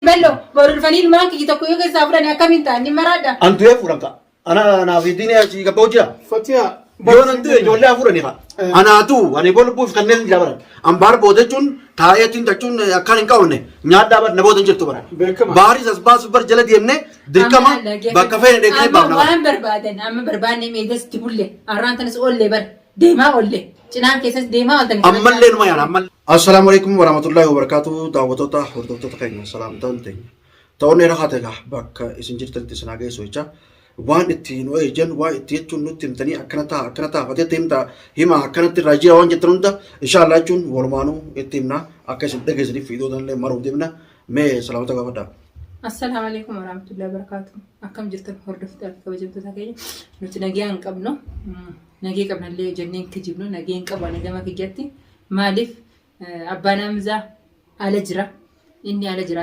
بلو بورفاني الماك يتكوي كسافرني أكمل تاني مرادة أنتو يا فرنكا أنا في الدنيا شيء كبوجا فتيا يوم أنتو جولة فرني خا أنا أتو أنا بقول بوف كنن جبران أمبار بودجون تايتين تجون أكان كونه نياد دابر نبودن جرتو برا باريس أسباس بر جلد يمنه دكما بكفين دكني بامنا أما بربادن أما بربادن ميدس تقوله أران تنس أول بر ديما أول جنان كيسس ديما أول أمال لين ما يعني أمال السلام عليكم ورحمة الله وبركاته دعوتوتا حردوتا كاين السلام تانتين توني رخاتك بك إسنجر تلتسناجي سويتشا وان التين ويجن واتيتون نتيم تاني أكنتا فتيتيم تا هما أكنت الراجية وان جتروندا إن شاء الله جون ورمانو التيمنا أكاسم تجسري في دودان لي مرو ديمنا مي سلامتك وفدا السلام عليكم ورحمة الله وبركاته أكم جرتن هردوتا كوجبتو تاكي نتناجيان قبنو نجي قبنا اللي جنين كجبنو نجين قبنا جما كجتي مالف أبانا مزا على جرا إني على جرا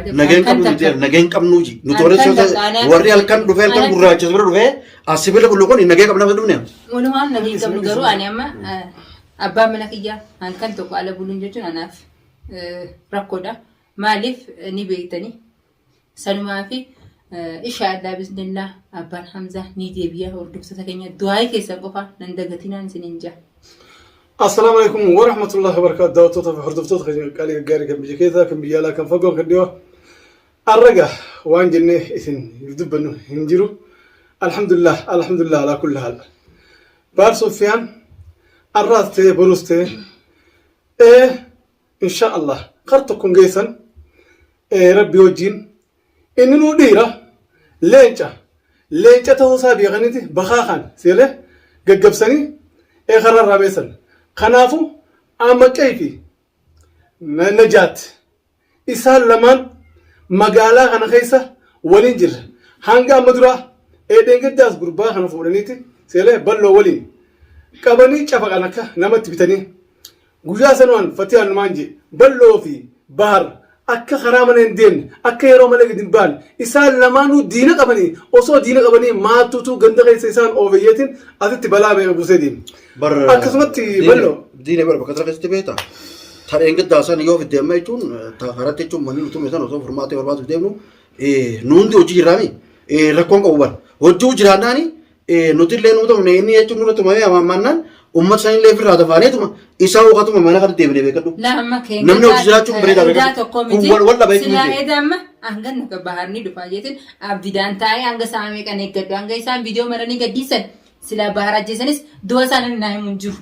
نجين قبنو جي نتوري سوى وري الكن رفيع الكن براج سبرة رفيع أسيبه لك كلكم إن نجين قبنا بدمنيا ولهم نجين قبنو جرو أنا أما أبا منا كيا أن كان توك على بولون جتون أنا ركودا مالف نبيتني سلمى في إن شاء الله بإذن الله أبان حمزة نيدي بيا وردكسة كينيا دعاء كيسا قفا نندقتنا نسننجا السلام عليكم ورحمة الله وبركاته دعوتوتا في حردوتا قالي قاري كم بيجيكيتا كم بيالا كم فقو كديو الرقا وان جنة إثن يردبنو هنجرو الحمد لله على كل حال بار سفيان الراتي بروستي إن شاء الله قرتكم جيسا ربي وجين إنه ديرة لينجا توصى بيغنيتي بخاخان سيله جبسني خرر رابيسن خنافو أما كيفي نجات إسال لمن مقالة أنا خيسة ولينجر هانجا مدرا إيدين قداس قربا خنافو ولنيتي سيله بلو ولين كابني شافق أنا كا نمت بتاني جوجاسنوان فتيان مانجي بلو في بحر akka kharaman endin akka yero malee gidin baan isaan lamaanuu diina qabani osoo diina qabani maatutu ganda keessa isaan oofayeetin asitti balaa beeka buseedin akkasumatti ballo diina bara bakka tarkeessitti beeta tareen gaddaasan yoo fidee amma jechuun haratti jechuun manni utume san osoo furmaatee barbaadu deemnu nuundi hojii jiraami rakkoon qabu bara hojii jiraannaani nuti illee nu ta'u inni jechuun nurratti tumamee amammannaan ummat sanii illee firraa tafaaniituma isaa hooqatuma mana kana deebinee beekadhu namni hojii jiraachuun bareedaa beekadhu kun wal dhabee silaa eedamma hanga naka baharni dhufaa jeetin abdidaan taa'ee hanga saamee kan eeggadhu hanga isaan viidiyoo maranii gaddiisan silaa bahar ajjeesanis du'a isaanii naa himuun jiru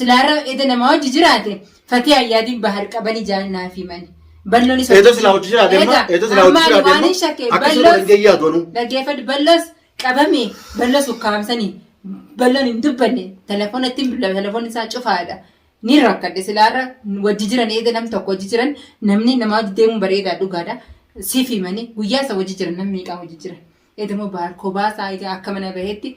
silaarra eeda namaa hojii jiraate fatii ayyaadiin bahar qabanii jaalnaa fi mani ballonis eeda silaa hojii jiraate amma dhaggeeffadhu ballos qabame ballos ukkaamsanii balloon hin dubbanne telefoonatti telefoon isaa cufaadha ni rakkadhe silaarra wajji jiran eeda nam tokko wajji jiran namni nama wajji deemuun bareedaa dhugaadha siif himanii guyyaa isa wajji jiran namni meeqaa wajji jiran eedamoo bahar kophaa isaa akka mana baheetti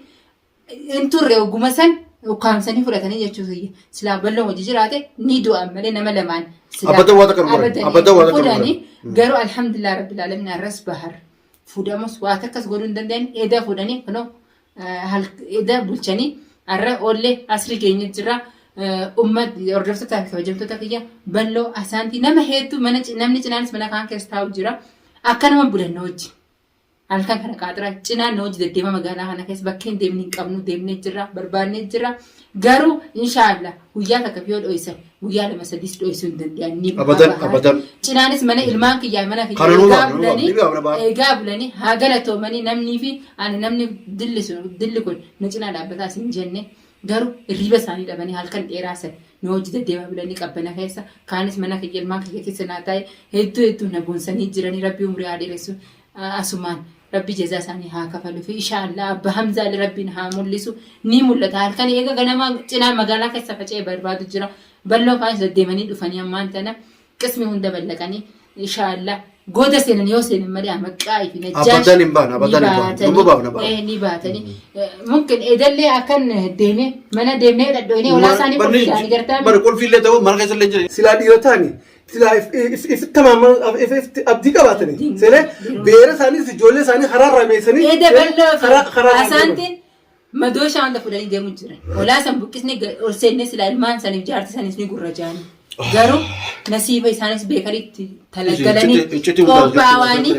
hin turre oguma san ukkaamsanii fudhatanii jechuusa silaa balloon wajji jiraate ni du'an malee nama lamaan fudhanii garuu alhamdulillah rabbil alamin arras bahar fuudhamus waa takkas godhuu hin dandeenye eedaa fuudhanii kunoo eda bulchanii arra ollee asri keenya jira ummat hordoftoota fi kabajamtoota kiyya balloo asaantii nama hedduu namni cinaanis mana kaan keessa taa'u jira akka nama bulannoo hojii halkan kana qaxira cinaan na hojii deddeema magaalaa kana keessa bakkeen deemnee hin qabnu deemnee jira barbaannee jira garuu inshaallah guyyaa takka fi yoo dho'isan guyyaa lama sadiis dho'isuu hin danda'anii abadan cinaanis mana ilmaan kiyyaa mana fi eegaa bulanii haa galatoomanii namnii fi ani namni dilli kun na cinaa dhaabbataa isin jenne garuu hirriba isaanii dhabanii halkan dheeraasan na hojii deddeemaa bulanii qabbana keessa kaanis mana kiyya ilmaan kiyya keessa naa taa'e hedduu na boonsanii jiranii rabbii umurii haa dheeressu asumaan rabbi jazaa isaanii haa kafalu fi inshaallah abba hamzaa rabbiin haa mul'isu ni mul'ata halkan eega ganama cinaa magaalaa keessa faca'ee barbaadu jira balloo faanis deddeemanii dhufanii ammaan tana qismi hunda ballaqanii inshaallah goda seenan yoo seenan malee maqaa fi najjaa ni baatanii mungkin eedallee akkan deemee mana deemnee dhadhoinee olaa isaanii qulfiidhaan gartaan bari qulfiillee ta'uu mana keessa illee jira silaa dhiirotaani silaa if tamaama abdii qabaatanii seelee beera isaanii ijoollee isaanii karaa rameessanii eeda balloo asaantiin madooshaa wanta fudhanii deemu jiran olaa san buqqisni ol seennee silaa ilmaan saniif jaarti sanis ni gurra jaanii Garuu nasiiba isaanis beekanitti talagalanii qophaa'anii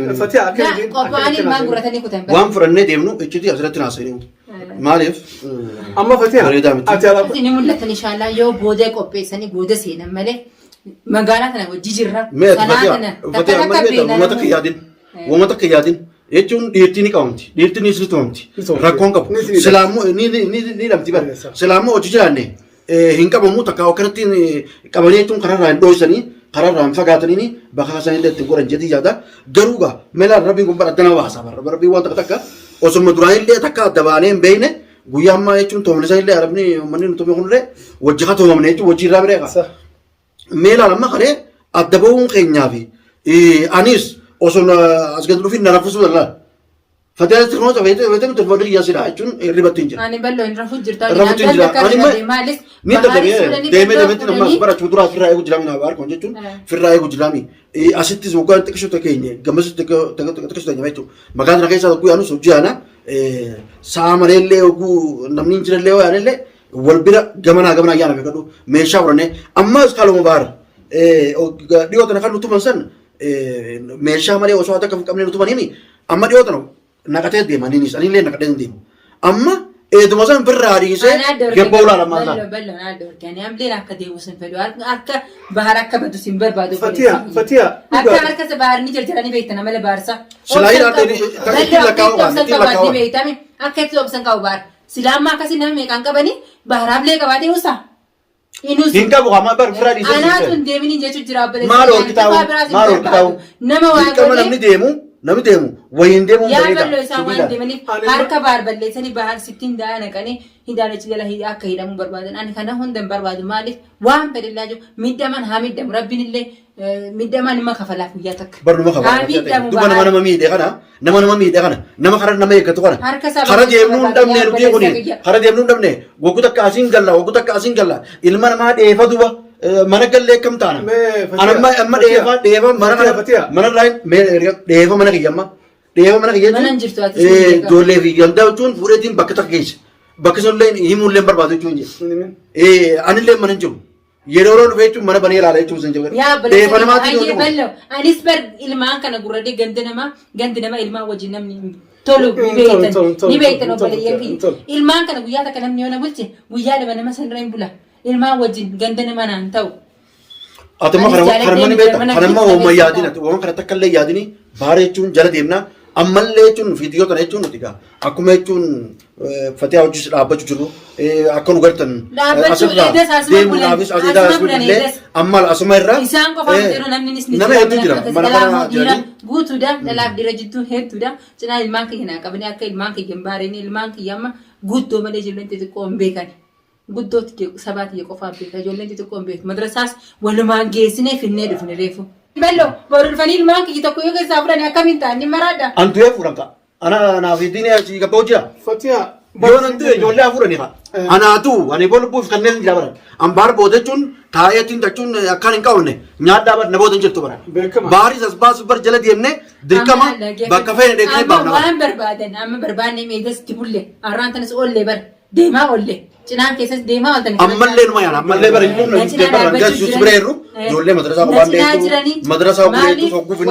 qophaa'anii ilmaan guratanii kutan. Waan fudhannee deemnu iccitii asirratti naasanii maaliif? Amma Fatiha ni mul'atan inshaallah yoo booda qopheessanii booda seenan malee magaalaa kana wajji jirra. Uummata kiyyaadin jechuun dhiirtii ni qabamti. Dhiirtii ni sirtumamti. Rakkoon qabu. Silaammoo ni lamti bara. Silaammoo hojii jiraanne hin qabamu takka akkanatti qabanii jechuun kararraa hin dhoosanii kararraa hin fagaatanii bakka isaanii illee ittiin godhan jedhii yaada. Garuu gaa meelaan rabbiin kun bara addana baasa bara. Rabbiin waan takka osuma duraan illee takka adda baanee hin beekne guyyaa ammaa jechuun toomlisa illee arabni uummanni nuti beeknu illee wajji haa toomamne jechuun wajji irraa bireeqa. Meelaan amma kanee adda bahuun keenyaa fi anis osoo as gadi dhufin na raffisuu dallaa. Fatihaa tirnoota fayyadamu tirfoonni kiyyaa sidhaa jechuun ribatti hin jira. Ani bal'oo hin rafu jirtu. Rafutti hin jira. Ani ni deemee namni barachuu duraa firraa eeguu jiraami naa baar kun jechuun firraa eeguu jiraami. Asittis waggaa xiqqishoota keenya gammas xiqqishoota keenya jechuudha. Maqaan kana keessaa tokko yaanus hojii ana sa'a malee illee oguu namni hin jirallee waan illee wal bira gamanaa ayyaana beekadhu meeshaa fudhannee ammas kaluma baara. Dhiyoota kan nuti tuman san meeshaa malee osoo akka hin qabne nuti tumanii amma dhiyoota naqatee deemaniinis anillee naqatee hin deemu. Amma eeduma san birraa dhiisee gebba ulaa mataa. Bal'oo naa dorganii amleen akka deemu sin fedhu akka bahar akka badu sin barbaadu. Fatiha akka harka sa bahar ni jarjaranii beektan amala baharsa. Silaayi ittiin lakkaa'u beektame akka itti obsan qabu bahar. Silaamma akkasii nama meeqaan qabanii baharaaflee qabaatee usaa. Hin qabu amma bar firraa dhiisee. Anaatu hin deemini jechuun jira abbalee. Maal horkitaa'u nama namni deemu wayiin deemu yaa bal'oo isaan waan deemaniif harka bahar balleessanii bahar sittiin daa naqanii hidhaanichi jala akka hidhamuu barbaadan ani kana hundan barbaadu maaliif waan fedhillaa jiru midhaman haa midhamu rabbiin illee midhaman nama kafalaaf guyyaa takka. Barnuma kafalaaf duba nama miidhee kana nama karaa nama eeggatu kana karaa deemnuu hin dhabne nuti kuni karaa deemnuu hin dhabne waggoota akka asiin galla ilma namaa dheefa duba. Mana galee kam taana? Amma dheefa mana kana mana lain dheefa mana kiyamma dheefa mana kiyya jechuun ijoollee fi gandaa jechuun fuudheetiin bakka takka geesse bakka sanillee himuullee barbaadu jechuun jedhe anillee mana hin jiru yeroo yeroo dhufee jechuun mana banee ilaala jechuun san jedhe dheefa namaatiin yoo ta'u anis bar ilmaan kana gurradee gandi nama ilmaan wajjin namni tolu ni beektan obboleeyyan ilmaan kana guyyaa takka namni yoo na bulche guyyaa lama nama sanirra hin bula. Ilmaan wajjin ganda nama naan ta'u. Atuma karmani beekta kanamma hooma yaadina waan kana takka illee yaadini baara jechuun jala deemna ammallee jechuun fiidiyoo kana jechuun nuti gaa akkuma jechuun Fatihaa hojii dhaabbachuu jiru akka nu gartan deemuudhaafis asirraa ammal asuma irraa isaan qofa jiru namnis ni nama hedduu jira mana kana jiranii guutuudha dhalaaf dira jidduu hedduudha cinaa ilmaan kiyya naa qabanii akka ilmaan kiyya hin baareen ilmaan kiyya amma guuttoo malee jiru xixiqqoo hin beekan. Guddootti sabaatti qofaaf beeka ijoolleen xixiqqoo hin beeku madrasaas walumaan geessinee finnee dhufne reefu. Bal'oo boru dhufanii ilmaan kiyya tokko yoo keessaa fudhanii akkamiin ta'an ni maraadha. Antu yoo fuudhan ka ana naaf ittiin achi gabboo jira. Fatiha yoo nantu ijoollee fuudhanii ka anaatu ani bolbuuf kanneen jira bara ambaar booda jechuun taa'eetiin jechuun akkaan hin qabne nyaadhaa bara na booda hin jirtu bara. Baaris as baasu bar jala deemne dirqama bakka feene deemnee baafna. Waan barbaadan amma barbaadne meegas itti bulle arraan tanas oollee bara deemaa oollee. Cinaan keessas deemaa waltan ammallee numa yaala ammallee bara hin dhumne jechuun bireerru ijoollee madrasaa qophaan deemtu madrasaa qopheetu hogguufinu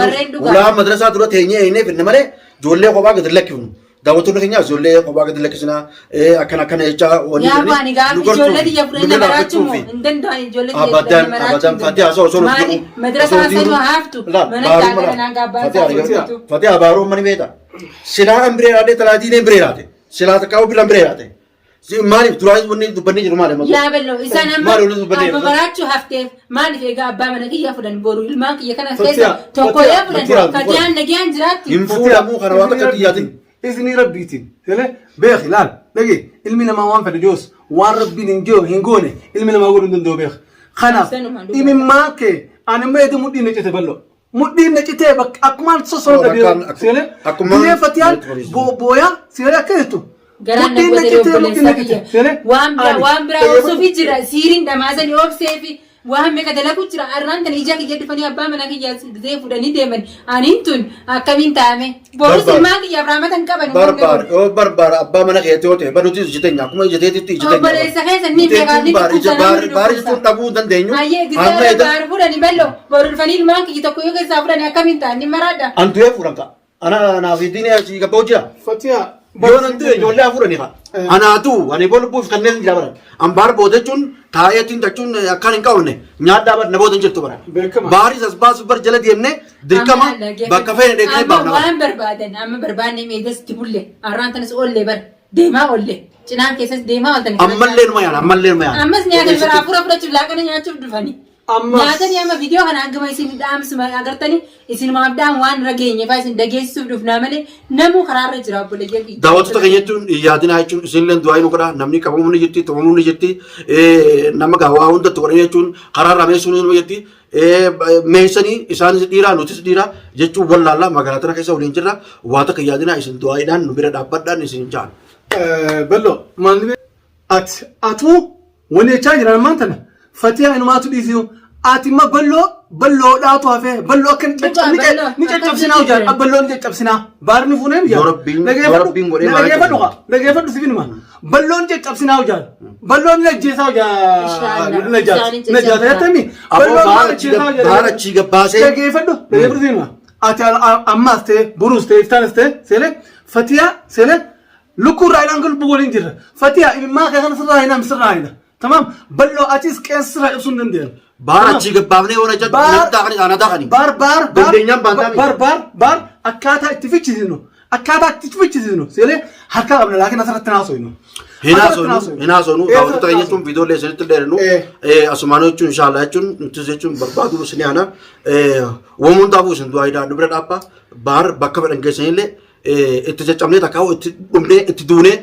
ulaa madrasaa dura teenyee eenyee finne malee ijoollee kophaa gadi lakkifnu daawwattoonni keenyaas ijoollee kophaa gadi lakkisina akkana jechaa wanni jedhanii nu gortuu ijoollee biyya fudhanii baraachuu hin danda'an ijoollee biyya abadan Fatihaa osoo maali madrasaa sanu haaftu mana jaalladhan gabbaa Fatihaa baaruu mani beeta silaa an bireeraate talaatiinee bireeraate silaa takkaa bilan bireeraate. Maaliif duraas wanni dubbanni jiru maali? Yaa bal'oo isaan amma baraachuu hafteef maaliif egaa abbaa mana kiyyaa fudhan boru ilmaan kiyya kana keessa tokko yaa fudhan Fatiyaan nagayaan jiraatti. Hin fuudhamuu kana waan akka kiyyaatiin. Isinii rabbiitiin beeki laal dhagee ilmi namaa waan fedhe joos waan rabbiin hin goone ilmi namaa godhuu hin danda'u beeki. Kanaaf imimmaa kee ani immoo eedu mudhiin necite bal'oo. Mudhiin necitee akkumaan sosoon dhabeeru. Akkuma Fatiyaan booyaa seeree akka jettu. Garaan nagwatee obboleessaa kiyya waan biraa obsuufi jira siiriin dhamaasanii obsee fi waan meeqa dalagu jira arraan tan ija kiyya dhufanii abbaa mana kiyya gisee fudhanii deeman aniin tun akkamiin taa'ame boorus ilmaan kiyya raamatan qaban barbaar abbaa mana keetti yoo ta'e banuti ijiteenya akkuma ijiteetitti ijiteenya obboleessa keessa ni beekaani baaris kun dhabuu dandeenyu ayyee gisee baar fudhanii ballo boru dhufanii ilmaan kiyya tokko yoo keessaa fudhanii akkamiin ta'ani maraadha antu yoo fuudhan ka ana naaf diini asii gabboo jira Fatiyaa yoo nan ta'e ijoollee afurani ka anaatu ani bolbuuf kanneen jira bara an baar boodachuun taa'eetiin tachuun akkaan hin qabne nyaadhaa bara na boodan jirtu bara baaris as baasuuf bar jala deemne dirqama bakka feene deeknee baafna waan barbaadan amma barbaanne meegas itti bulle arraan tanas oolle bar deemaa oolle cinaan keessas deemaa ooltan ammallee numa yaana ammas nyaatan bara afura fudhachuuf laaqana nyaachuuf dhufanii nyaatanii amma viidiyoo kana hangama isin dhaamsuma agartanii isin maabdaan waan rageenye faa isin dhageessisuuf dhufnaa malee namuu karaarra jira obboleeyyan daawwattoota keenya jechuun yaadinaa jechuun isinillee du'aa nu godha namni qabamuun ni jirti tumamuun ni jirti nama gaawaa hundatti godhan jechuun karaarra meessuun ni jirti meessanii isaanis dhiiraa nutis dhiiraa jechuun wallaallaa magaalaa tana keessa waliin jirra waa takka yaadinaa isin du'aadhaan nu bira dhaabbadhaan isin jaan. Bello maalli atuu wani jechaa jiran maantana Fatiyaa inumaatu dhiisiyu ati ma ballo dhaatu hafe ballo akka ni caccabsinaa hojjaan ballo ni caccabsinaa baarni fuuneen hojjaan dhageeffadhu sifinuma ballo ni caccabsinaa hojjaan ballo ni ajjeesaa hojjaan najaata jettanii ballo ni ajjeesaa hojjaan dhageeffadhu sifinuma ati ammaas ta'e buruus ta'e iftaanis ta'e seelee Fatiyaa seelee lukkuu raayidhaan gulbuu waliin jirra Fatiyaa imimmaa keessan sirraa hinam sirraa hina تمام بلو أتيس كسر يبصون ندير بار أشيك بابني ولا جد داخني أنا داخني بار أكاتا تفيتشينو أكاتا تفيتشينو سيله هكذا قبل لكن أثر التناسو إنه هنا سونو داود تاني يوم فيديو ليسون تدرنو أسمانو يجون إن شاء الله يجون نتوزيجون بربادو بسني أنا ومن دابو سندو أيدا نبرد أبا بار بكبر إنجليزي له اتجاه تكاو اتدونه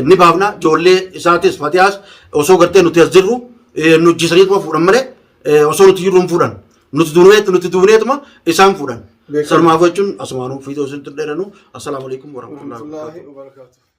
نبافنا جولة إساتيس فاتياس أوسو قرتة نتيجرو نجسريت ما فوران مره أوسو نتيجرون فوران نتدونه تما إسام فوران سلام عليكم أسمانو فيديو سنتر درنو السلام عليكم ورحمة الله وبركاته